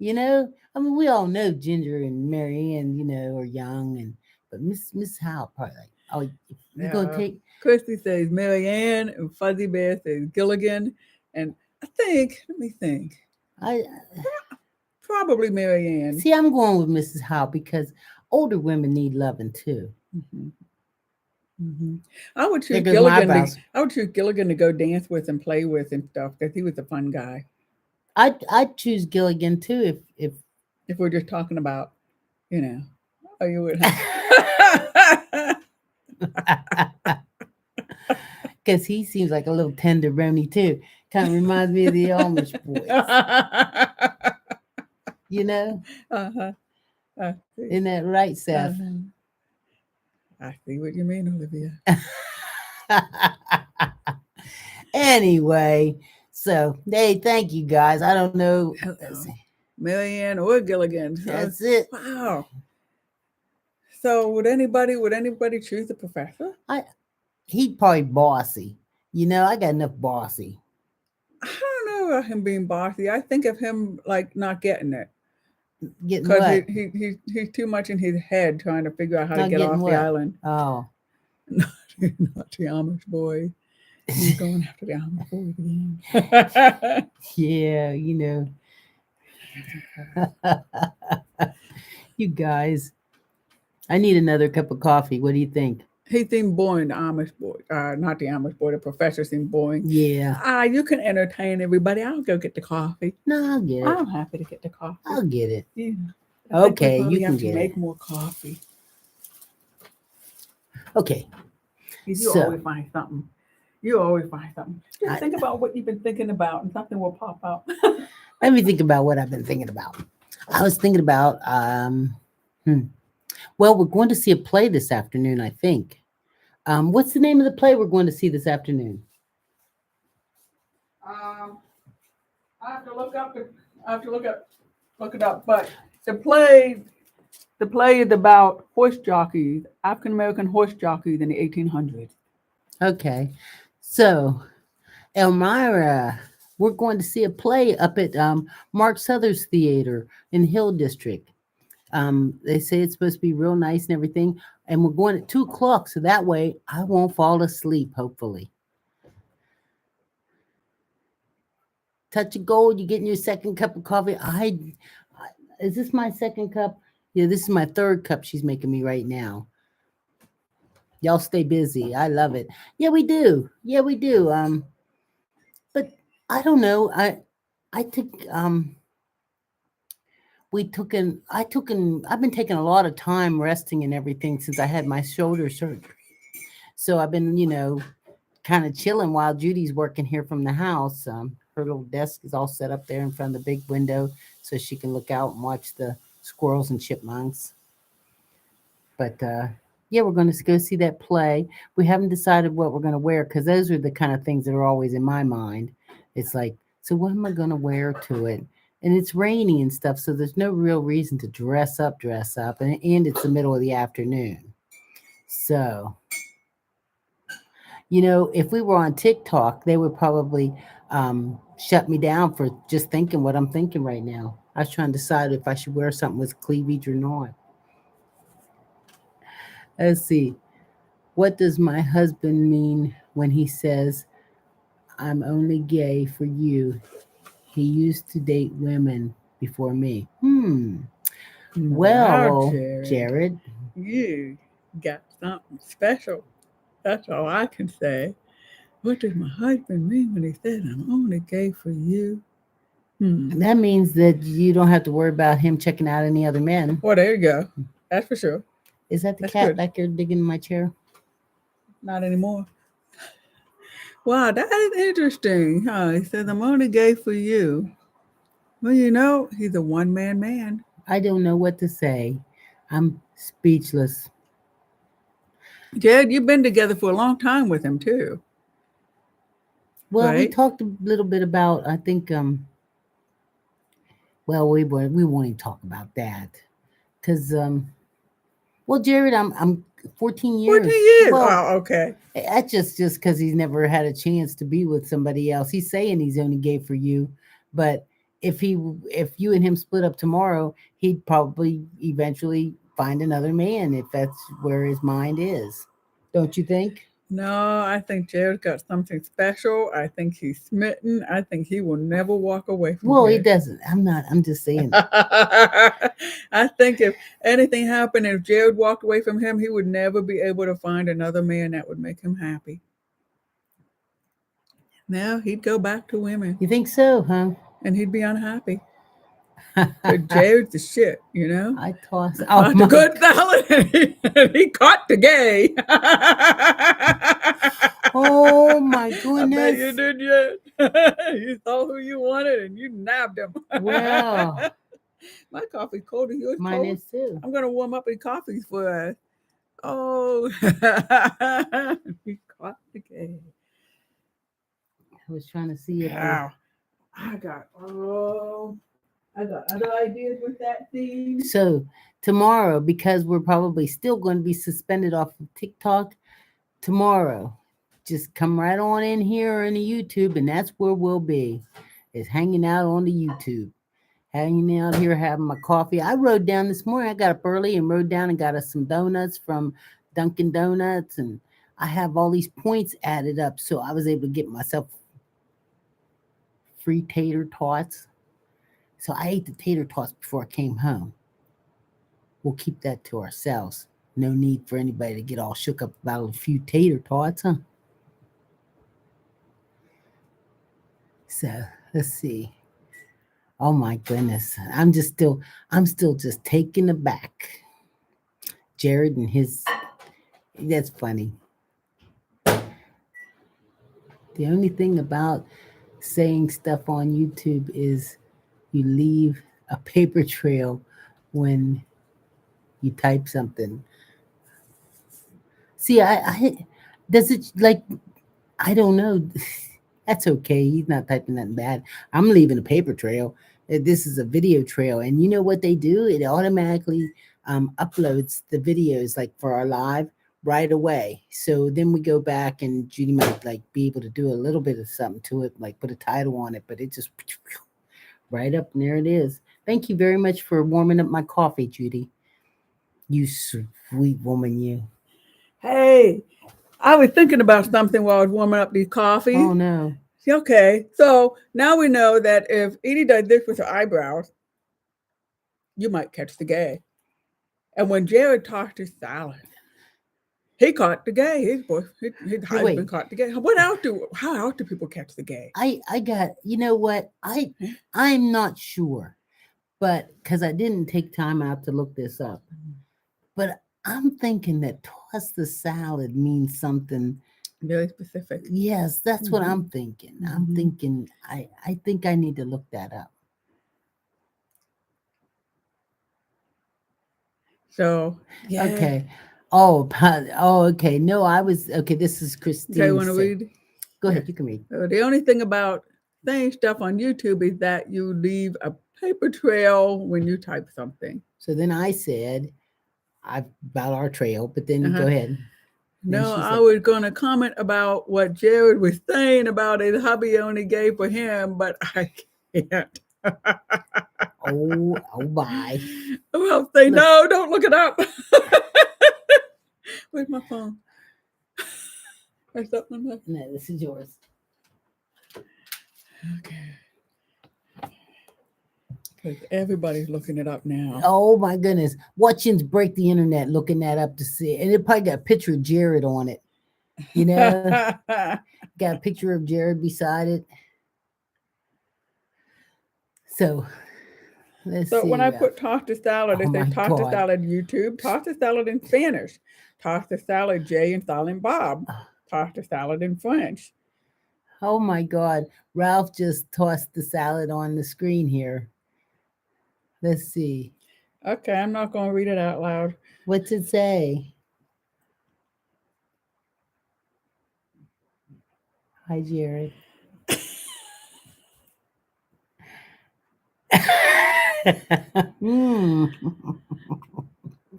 I mean, we all know Ginger and Marianne, are young and But Miss Howe probably like, oh, you gonna Yeah. take? Christy says Marianne, and Fuzzy Bear says Gilligan. And I think, let me think, I probably Marianne. see. I'm going with Mrs. Howe because older women need loving too. Hmm. Hmm. I would There choose goes my Gilligan. eyebrows. I would choose Gilligan to go dance with and play with and stuff because he was a fun guy. I'd choose Gilligan too if If we're just talking about, you know, oh, you would. because he seems like a little tenderoni too. Kind of reminds me of the Amish boys, you know. Uh-huh. I see. Isn't that right, Seth? Uh-huh. I see what you mean, Olivia. Anyway, so hey, thank you guys. I don't know. Hello. Marianne or Gilligan. So, That's it. wow. So would anybody choose the professor? He probably bossy. You know, I got enough bossy. I don't know about him being bossy. I think of him like not getting it. Getting Because what? he's too much in his head trying to figure out how to Not get getting off the what? island. Oh, Not, not the Amish boy. He's going after the Amish boy again. yeah. You know, you guys. I need another cup of coffee. What do you think? He seemed boring, the Amish boy. Not the Amish boy, the professor seemed boring. Yeah. You can entertain everybody. I'll go get the coffee. No, I'll get it. I'm happy to get the coffee. I'll get it. Yeah. I think we Okay, probably you have can to get it. make more coffee. Okay. You So- always find something. You always find something. Just I- think about what you've been thinking about, and something will pop out. Let me think about what I've been thinking about. I was thinking about well, we're going to see a play this afternoon, I think. What's the name of the play we're going to see this afternoon? I have to look up. I have to look it up. But the play is about horse jockeys, African American horse jockeys in the 1800s. Okay. So, Elmira, we're going to see a play up at Mark Suther's Theater in Hill District. They say it's supposed to be real nice and everything. And we're going at 2 o'clock, so that way I won't fall asleep, hopefully. Touch of gold, you're getting your second cup of coffee. Is this my second cup? Yeah, this is my third cup she's making me right now. Y'all stay busy. I love it. Yeah, we do. Yeah, we do. But I don't know. I think I've been taking a lot of time resting and everything since I had my shoulder surgery. So I've been, kind of chilling while Judy's working here from the house. Her little desk is all set up there in front of the big window so she can look out and watch the squirrels and chipmunks. But yeah, we're going to go see that play. We haven't decided what we're going to wear because those are the kind of things that are always in my mind. It's like, so what am I going to wear to it? And it's rainy and stuff, so there's no real reason to dress up, and it's the middle of the afternoon. So, if we were on TikTok, they would probably shut me down for just thinking what I'm thinking right now. I was trying to decide if I should wear something with cleavage or not. Let's see. What does my husband mean when he says, I'm only gay for you? He used to date women before me. Well, Wow, Jared. you got something special. That's all I can say. What does my husband mean when he says I'm only gay for you? That means that you don't have to worry about him checking out any other men. Well, there you go. That's for sure. Is that the That's cat good. back there digging in my chair? Not anymore. Wow, that is interesting. Huh? He says I'm only gay for you. Well, he's a one-man man. I don't know what to say. I'm speechless. Jed, you've been together for a long time with him too. Well, we Right? talked a little bit about, I think, well, we won't even talk about that. Because, well, Jared, I'm 14 years. 14 years. Well, Oh, okay. that's just because he's never had a chance to be with somebody else. He's saying he's only gay for you, but if you and him split up tomorrow, he'd probably eventually find another man if that's where his mind is. Don't you think? No, I think Jared's got something special. I think he's smitten. I think he will never walk away from Well, he here. doesn't. I'm not. I'm just saying. I think if anything happened, if Jared walked away from him, he would never be able to find another man that would make him happy. Now he'd go back to women You think so, huh? and he'd be unhappy. But Jared's the shit, you know? I toss. Oh Caught the my! good salad and he caught the gay. Oh my I bet you goodness! did, yet. You saw who you wanted and you nabbed him. Well, My coffee's cold. Is yours mine cold? is too. I'm gonna warm up the coffees for us. Oh, he caught the gay. I was trying to see if. Wow. I got other ideas with that theme. So tomorrow, because we're probably still going to be suspended off of TikTok, tomorrow, just come right on in here on the YouTube, and that's where we'll be. Is hanging out on the YouTube, hanging out here, having my coffee. I rode down this morning. I got up early and rode down and got us some donuts from Dunkin' Donuts, and I have all these points added up, so I was able to get myself free tater tots. So I ate the tater tots before I came home. We'll keep that to ourselves. No need for anybody to get all shook up about a few tater tots, huh? So let's see. Oh my goodness. I'm still just taken aback. Jared and his, that's funny. The only thing about saying stuff on YouTube is you leave a paper trail when you type something. See, I does it like I don't know. That's okay. He's not typing nothing bad. I'm leaving a paper trail. This is a video trail, and you know what they do? It automatically uploads the videos like for our live right away. So then we go back, and Judy might like be able to do a little bit of something to it, like put a title on it, but it just right up, and there it is. Thank you very much for warming up my coffee, Judy. You sweet woman, you. Hey, I was thinking about something while I was warming up these coffees. Oh no. Okay, so now we know that if Edie does this with her eyebrows, you might catch the gay. And when Jared tossed his salad, he caught the gay. His husband caught the gay. How else do people catch the gay? I got, you know what? I'm not sure, but because I didn't take time out to look this up. But I'm thinking that toss the salad means something very specific. Yes, that's what I'm thinking. I'm thinking I think I need to look that up. So yeah. Okay. Oh, okay. No, I was okay. This is Christine. Okay, want to read? Go ahead, you can read. The only thing about saying stuff on YouTube is that you leave a paper trail when you type something. So then I said about our trail, but then go ahead. No, I was going to comment about what Jared was saying about his hubby only gay for him, but I can't. Oh, bye. Well, say no, don't look it up. Where's my phone? Where's that one? No, this is yours. Okay. Because everybody's looking it up now. Oh my goodness. Watchings break the internet looking that up to see. And it probably got a picture of Jared on it. You know? Got a picture of Jared beside it. So let's see. When I put toss the salad, it says toss the salad YouTube, toss the salad in Spanish, toss the salad Jay and Silent Bob, toss the salad in French. Oh my God. Ralph just tossed the salad on the screen here. Let's see. Okay, I'm not going to read it out loud. What's it say? Hi, Jared.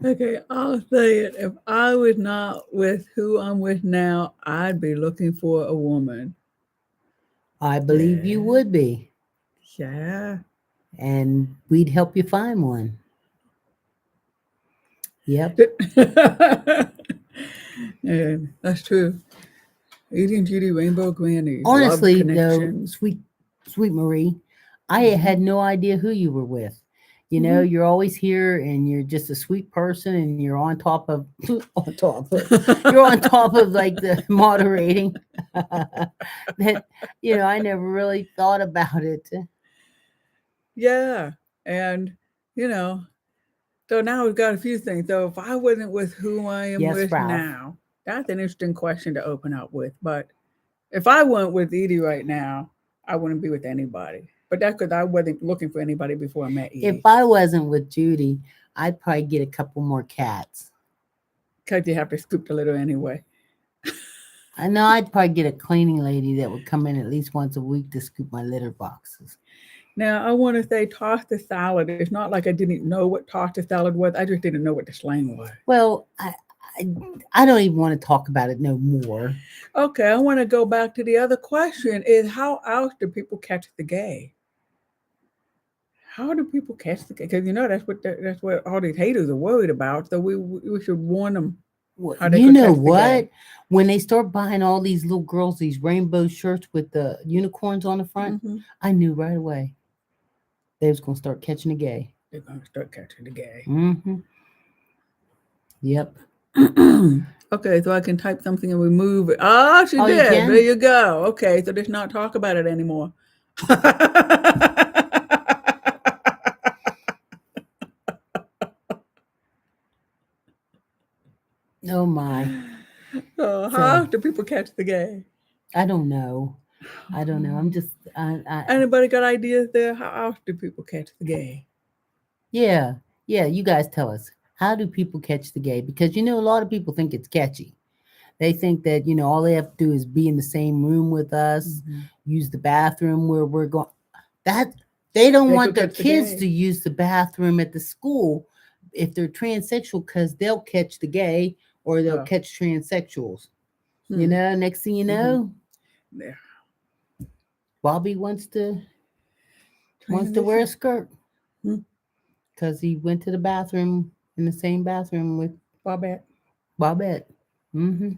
Okay, I'll say it. If I was not with who I'm with now, I'd be looking for a woman. I believe you would be. Yeah. And we'd help you find one. Yep. Yeah, that's true. Edie and Judy, Rainbow Grannies, love Honestly, though, connection. sweet Marie, I Mm-hmm. had no idea who you were with. Mm-hmm. You're always here, and you're just a sweet person, and you're on top of on top of you're on top of like the moderating. That I never really thought about it. Yeah, and you know, so now we've got a few things. So if I wasn't with who I am Yes, with Ralph. now, that's an interesting question to open up with. But if I weren't with Edie right now, I wouldn't be with anybody. But that's because I wasn't looking for anybody before I met If Edie. I wasn't with Judy, I'd probably get a couple more cats. Because you have to scoop the litter anyway. I know I'd probably get a cleaning lady that would come in at least once a week to scoop my litter boxes. Now, I want to say toss the salad. It's not like I didn't know what toss the salad was. I just didn't know what the slang was. Well, I, I don't even want to talk about it no more. Okay, I want to go back to the other question is how else do people catch the gay? How do people catch the gay? Because that's what all these haters are worried about. So we should warn them Well, how they you could know catch the gay. what? When they start buying all these little girls these rainbow shirts with the unicorns on the front, Mm-hmm. I knew right away they was gonna start catching the gay. They're gonna start catching the gay. Mm-hmm. Yep. Okay, so I can type something and remove it. Ah, she Oh, you did. There can? you go. Okay, so let's not talk about it anymore. Oh my. So So how do people catch the gay? I don't know. I don't know. I'm just Anybody got ideas there? How else do people catch the gay? yeah. Yeah, you guys tell us. How do people catch the gay? Because a lot of people think it's catchy. They think that, all they have to do is be in the same room with us, Mm-hmm. use the bathroom where we're going. That they don't They want could their catch the kids gay. to use the bathroom at the school if they're transsexual because they'll catch the gay or they'll Oh. catch transsexuals. Hmm. Next thing you Mm-hmm. know, There. Bobby wants to wear a Transition. skirt Hmm. because he went to the bathroom in the same bathroom with Bobette. Bobette. Mm-hmm.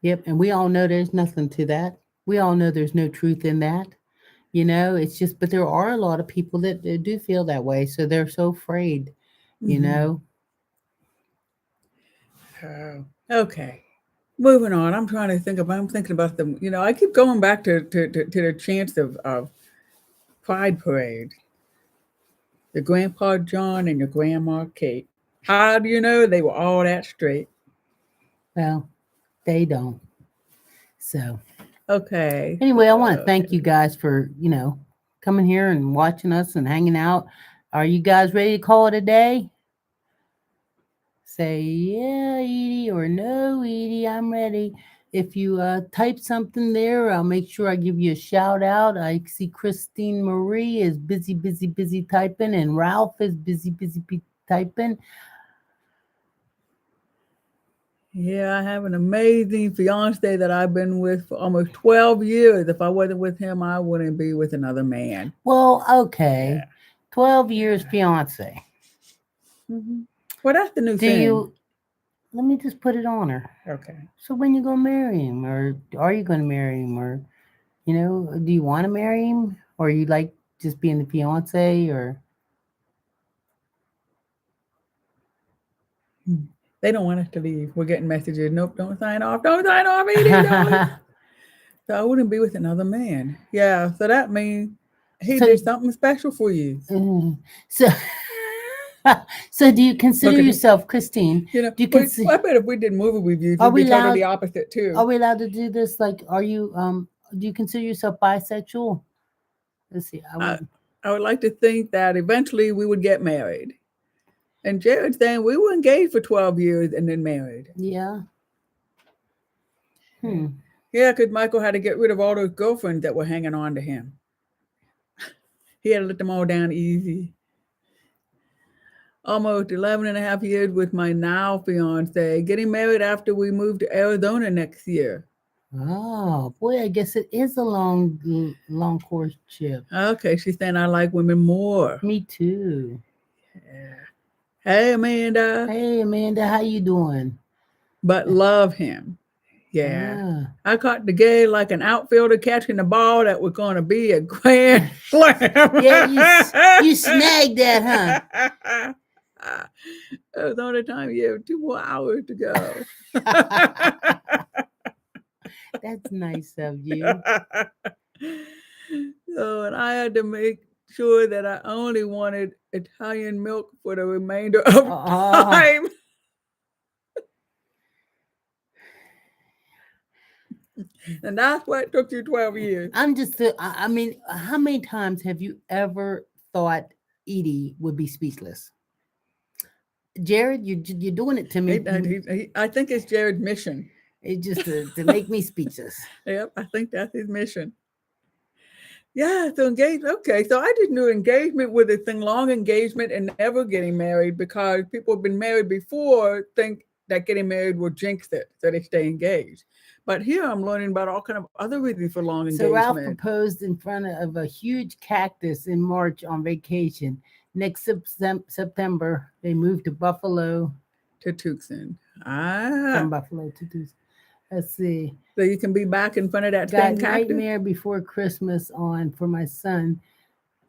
Yep, and we all know there's nothing to that. We all know there's no truth in that. It's just, but there are a lot of people that do feel that way, so they're so afraid. You Mm-hmm. know. Oh. Okay. Moving on. I'm trying to think of. I'm thinking about them. I keep going back to the chance of Pride Parade. Your Grandpa John and your Grandma Kate. How do you know they were all that straight? Well, they don't. So Okay. anyway, I want to thank you guys for coming here and watching us and hanging out. Are you guys ready to call it a day? Say yeah, Edie, or no, Edie, I'm ready. If you type something there, I'll make sure I give you a shout out. I see Christine Marie is busy, busy, busy typing, and Ralph is busy, busy, typing. Yeah, I have an amazing fiance that I've been with for almost 12 years. If I wasn't with him, I wouldn't be with another man. Well, Yeah. okay, 12 years fiance. Mm-hmm. Well, that's the new Do thing. you? Let me just put it on her. Okay. So when you gonna marry him, or are you gonna marry him, or do you want to marry him, or you like just being the fiance, or? They don't want us to leave. We're getting messages. Nope, don't sign off. Don't sign off, Edie. Don't. So I wouldn't be with another man. Yeah. So that means he So, did something special for you. so, so do you consider Look at him. yourself, Christine? Do you I consider? bet if we did movie reviews, Are we'd we be totally allowed? opposite too. Are we allowed to do this? Like, are you? Do you consider yourself bisexual? Let's see. I would like to think that eventually we would get married. And Jared's saying we were engaged for 12 years and then married. Yeah. Yeah, because Michael had to get rid of all those girlfriends that were hanging on to him. He had to let them all down easy. Almost 11 and a half years with my now fiance, getting married after we moved to Arizona next year. Oh boy, I guess it is a long courtship. Okay, she's saying I like women more. Me too. Yeah. Hey, Amanda. Hey, Amanda, how you doing? But love him. Yeah. Ah. I caught the game like an outfielder catching the ball that was going to be a grand slam. Yeah, you snagged that, It was on the time you have 2 more hours to go. huh? That's nice of you. So, and I had to make sure that I only wanted Italian milk for the remainder of time. And that's what took you 12 years. I'm just, I mean, how many times have you ever thought Edie would be speechless? Jared, you're doing it to me. I think it's Jared's mission. It's just to make me speechless. Yep, I think that's his mission. Yeah, so engagement. Okay, so I just knew engagement was a thing, long engagement and never getting married, because people have been married before think that getting married will jinx it, so they stay engaged. But here I'm learning about all kind of other reasons for long So Ralph engagement. proposed in front of a huge cactus in March on vacation. Next September, they moved to Buffalo. To Tucson. From Buffalo to Tucson. Let's see. So you can be back in front of that Got same cactus? Nightmare Before Christmas on for my son.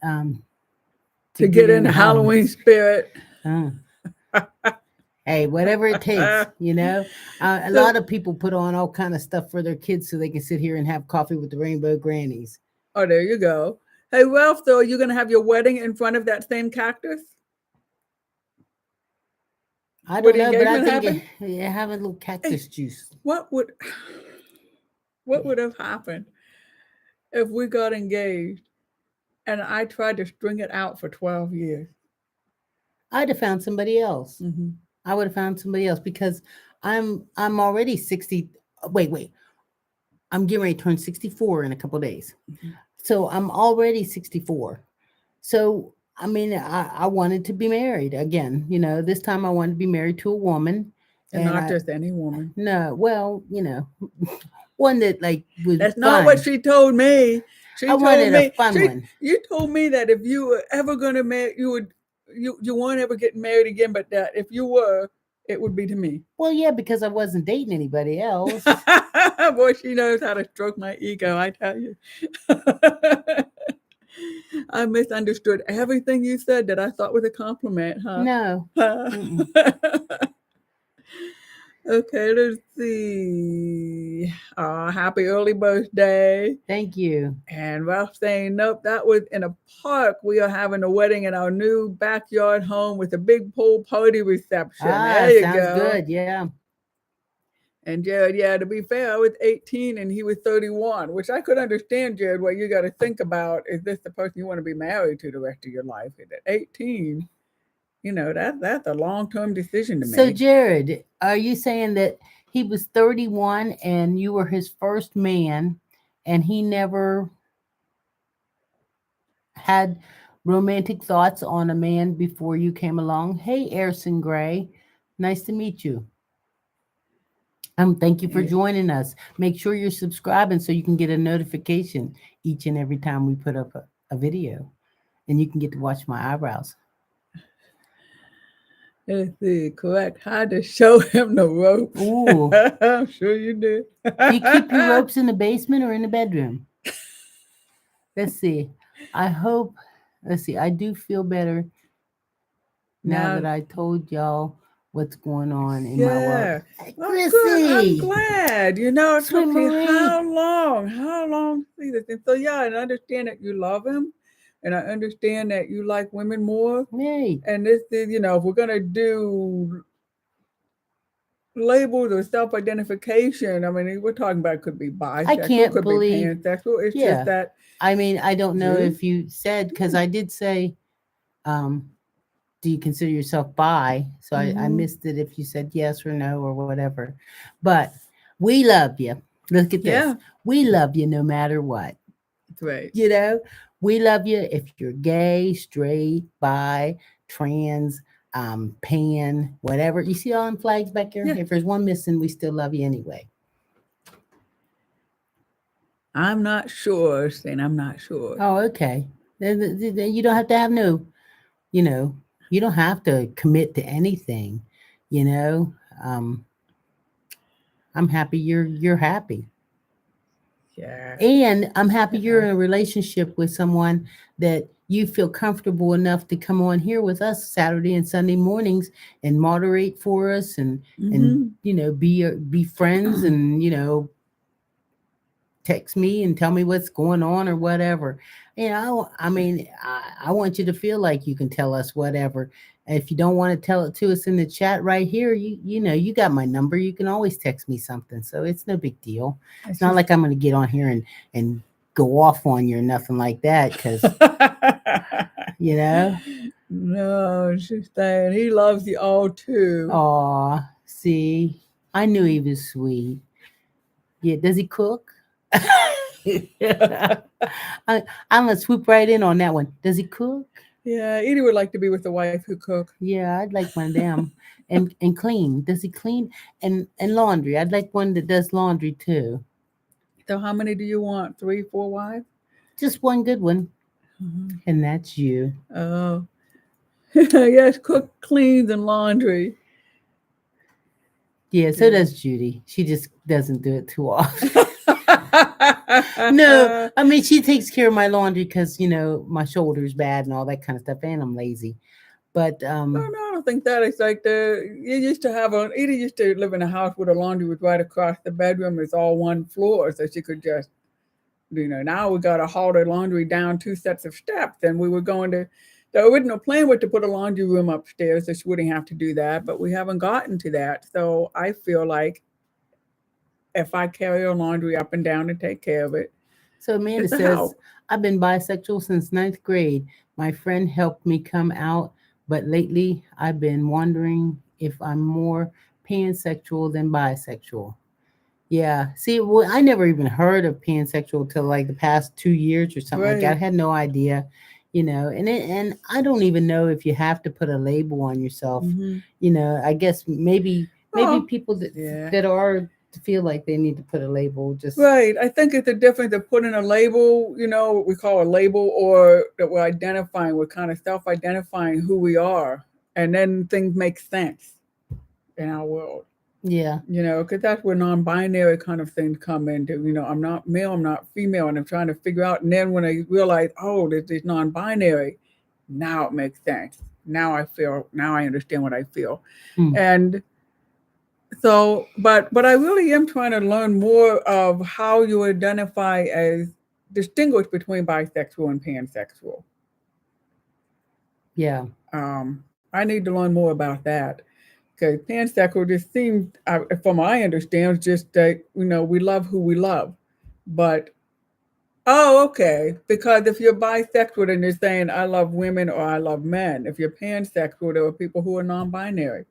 To get in the Halloween spirit. Hey, whatever it takes, you know. A lot of people put on all kind of stuff for their kids so they can sit here and have coffee with the rainbow grannies. Oh, there you go. Hey, Ralph, so are you going to have your wedding in front of that same cactus? I don't know, but I think have a little cactus juice. What would have happened if we got engaged and I tried to string it out for 12 years? I'd have found somebody else. Mm-hmm. I would have found somebody else, because I'm already 60. Wait. I'm getting ready to turn 64 in a couple of days. Mm-hmm. So I'm already 64. So, I mean, I wanted to be married again. You know, this time I wanted to be married to a woman. And not just any woman. No, well, you know, one that like was That's not what she told me. I wanted a fun one. You told me that if you were ever going to marry, you weren't ever getting married again, but that if you were, it would be to me. Well, yeah, because I wasn't dating anybody else. Boy, she knows how to stroke my ego, I tell you. I misunderstood everything you said that I thought was a compliment, huh? No. Okay, let's see. Happy early birthday. Thank you. And Ralph saying, nope, that was in a park. We are having a wedding in our new backyard home with a big pool party reception. There you sounds go. Good, yeah. And Jared, yeah, to be fair, I was 18 and he was 31, which I could understand, Jared. What you got to think about is this the person you want to be married to the rest of your life? At 18, you know, that's a long-term decision to make. So, Jared, are you saying that he was 31 and you were his first man and he never had romantic thoughts on a man before you came along? Hey, Erson Gray, nice to meet you. Thank you for joining us. Make sure you're subscribing so you can get a notification each and every time we put up a video, and you can get to watch my eyebrows. Let's see, correct. How to show him the ropes. Ooh. I'm sure you did. Do you keep your ropes in the basement or in the bedroom? Let's see. I do feel better now that I told y'all what's going on in my world. I'm glad. You know, it took me how long to see this. And so, yeah, and I understand that you love him. And I understand that you like women more. Right. And this is, you know, if we're going to do labels or self-identification, I mean, we're talking about could be bisexual, I can't could believe, be pansexual. It's just that. I mean, I don't know if you said, because I did say, do you consider yourself bi? So I missed it if you said yes or no or whatever. But we love you. Look at this. Yeah. We love you no matter what. Right. You know, we love you if you're gay, straight, bi, trans, pan, whatever. You see all them flags back here? Yeah. If there's one missing, we still love you anyway. I'm not sure, saying I'm not sure. Oh, okay. Then you don't have to have no, you know, You don't have to commit to anything, you know. Um, I'm happy you're happy. Yeah. And I'm happy you're Yeah. in a relationship with someone that you feel comfortable enough to come on here with us Saturday and Sunday mornings and moderate for us and Mm-hmm. be friends and text me and tell me what's going on or whatever. I mean, I want you to feel like you can tell us whatever. If you don't want to tell it to us in the chat right here, you got my number. You can always text me something, so it's no big deal. It's It's not just like I'm going to get on here and go off on you or nothing like that, because you know. no, she's saying he loves you all too. Aw, see, I knew he was sweet. Yeah, does he cook? I'm gonna swoop right in on that one. Does he cook? Yeah, Edie would like to be with a wife who cook. Yeah, I'd like one of them. And clean. Does he clean? And laundry. I'd like one that does laundry too. So how many do you want? Three, four wives? Just one good one. Mhm. And that's you. Oh, yes, cook, cleans, and laundry. Yeah, so Yeah. does Judy. She just doesn't do it too often. No, I mean she takes care of my laundry because my shoulder's bad and all that kind of stuff, and I'm lazy. But No, no, I don't think that. It's like you used to have Edie used to live in a house where the laundry was right across the bedroom. It's all one floor, so she could just, now we got to haul the laundry down two sets of steps, and we were going to. The original plan was to put a laundry room upstairs, so she wouldn't have to do that. But we haven't gotten to that, so I feel like if I carry her laundry up and down and take care of it, so Amanda it's a says, help. I've been bisexual since ninth grade. My friend helped me come out, but lately I've been wondering if I'm more pansexual than bisexual. Yeah. See, well, I never even heard of pansexual till like the past 2 years or something like that. I Right. had no idea, and I don't even know if you have to put a label on yourself. Mm-hmm. I guess maybe Oh, people that yeah. that are feel like they need to put a label just. Right. I think it's the difference of putting a label, what we call a label, or that we're identifying, we're kind of self identifying who we are. And then things make sense in our world, Yeah. because that's where non binary kind of things come into. I'm not male, I'm not female, and I'm trying to figure out. And then when I realize, oh, this is non binary, now it makes sense. Now I understand what I feel. Hmm. And so, but I really am trying to learn more of how you identify as distinguish between bisexual and pansexual. Yeah. I need to learn more about that because pansexual just seems, from what I understand, it's just that we love who we love. But oh, okay, because if you're bisexual, then you're saying I love women or I love men. If you're pansexual, there are people who are non-binary,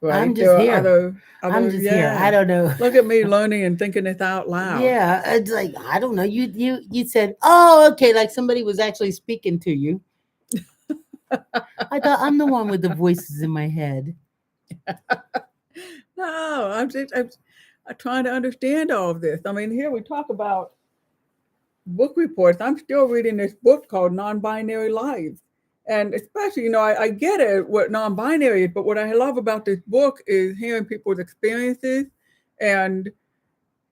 I'm right? just There are here. I'm other just here. I yeah. don't know. Look at me learning and thinking this out loud. Yeah, it's like I don't know. You said, "Oh, okay," like somebody was actually speaking to you. I thought I'm the one with the voices in my head. No, I'm trying to understand all of this. I mean, here we talk about book reports. I'm still reading this book called Non-Binary Lives. And especially, I get it what non-binary is, but what I love about this book is hearing people's experiences and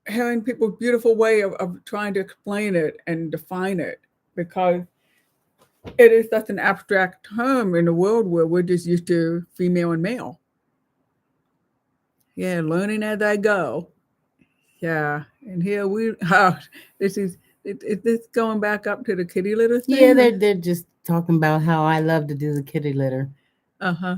hearing people's beautiful way of trying to explain it and define it. Because it is such an abstract term in a world where we're just used to female and male. Yeah, learning as I go. Yeah, and here we this is this going back up to the kitty litter Yeah, thing? Or? they're just talking about how I love to do the kitty litter. Uh-huh.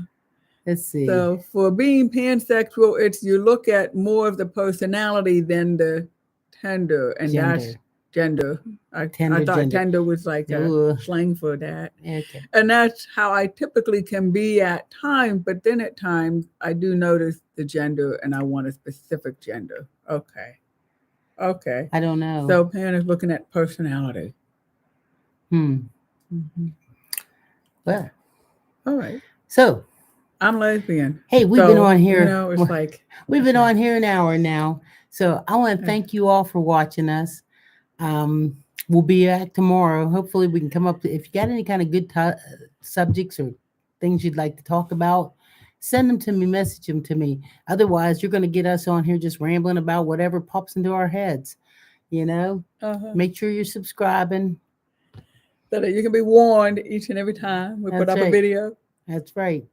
Let's see, So for being pansexual, it's you look at more of the personality than the tender, and that's gender, gender. I tender thought gender. tender was like a Ooh, slang for that. okay. And that's how I typically can be at times, but then at times I do notice the gender and I want a specific gender. Okay. Okay. I don't know. So Pan is looking at personality. Hmm. Mm-hmm. Well, All right. so I'm lesbian. hey, we've been So, on here. it's like, We've been okay. on here an hour now. So I want to thank you all for watching us. We'll be back tomorrow. Hopefully, we can come up if you got any kind of good subjects or things you'd like to talk about, send them to me, message them to me. Otherwise, you're going to get us on here just rambling about whatever pops into our heads. Make sure you're subscribing. So that you can be warned each and every time we put That's up a right. video. That's right.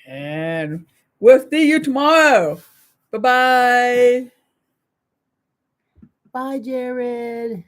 And we'll see you tomorrow. Bye-bye. Bye, Jared.